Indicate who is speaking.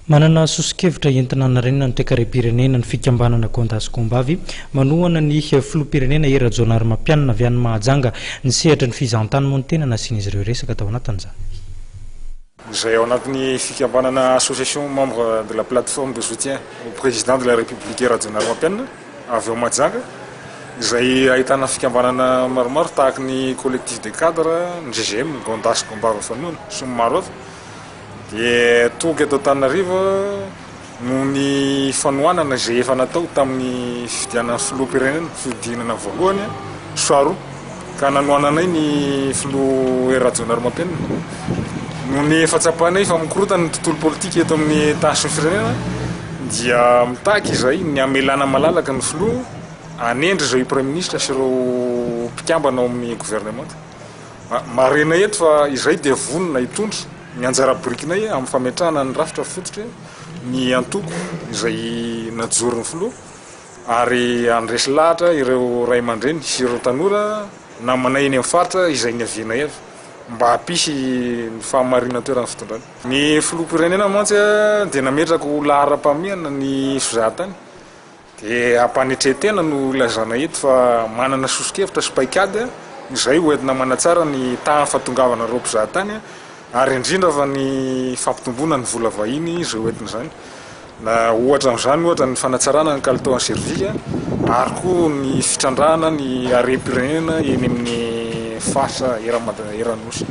Speaker 1: Manana sosikevitra entina narenina ny toekaram-pirenena ny fikambanana Gondasy Kombavy manohana ny filoham-pirenena Era Jonar Mampianina avy any Mahajanga ny sehatra ny fizahantany moa ny tena nasian'izy ireo resaka tao anatin'izany.
Speaker 2: J'ai en anatin'ny fikambanana association membre de la plateforme de soutien au président de la République Era Jonar Mampianina avy ao Mahajanga izay ahitana fikambanana maromaro tahaka ny collectif des cadres, ny GGM, ny Gondasy Kombavy fanoana sy ny maro hafa. Dia tonga eto Antananarivo noho ny fanohanana izay efa natao tamin'ny fifidianana filoham-pirenena fidinana voalohany soaroa ka nanohananay ny filoha Era Jonar Mampianina noho ny efa tsapanay fa mikorotana ny tontolo politika eto amin'ny tany sy ny firenena dia mitaky izay ny amelana malalaka ny filoha anendry izao premier ministre sy ireo mpikambana ao amin'ny gouvernement. Marena eto fa izay dia vonona hitondra ny anjara birikinay amin'ny fametrahana ny rafitra fototra ny antoko izay najorony filoha ary andresy lahatra ireo ray aman-dreny sy ireo tanora namanay eny amin'ny faritra izay niaviana efa mba hampisy ny fahamarinana toerana fitondrana. Ny filoham-pirenena mantsy dia nametraka ho lahara-pahamehana ny fizahatany dia hampanetretena no ilazana eto fa manana sosikevitra sy paikady izay hoentina manatsara ny tahany fahatongavana ireo mpizahatany ary indrindra fa ny fampitomboana ny vola vahiny izay hoentina izany. Na ohatra amin'izany ohatra ny fanatsarana ny kalitao servika ary koa ny fitrandrahana ny harem-pirenena eny amin'ny faritra Eranosy.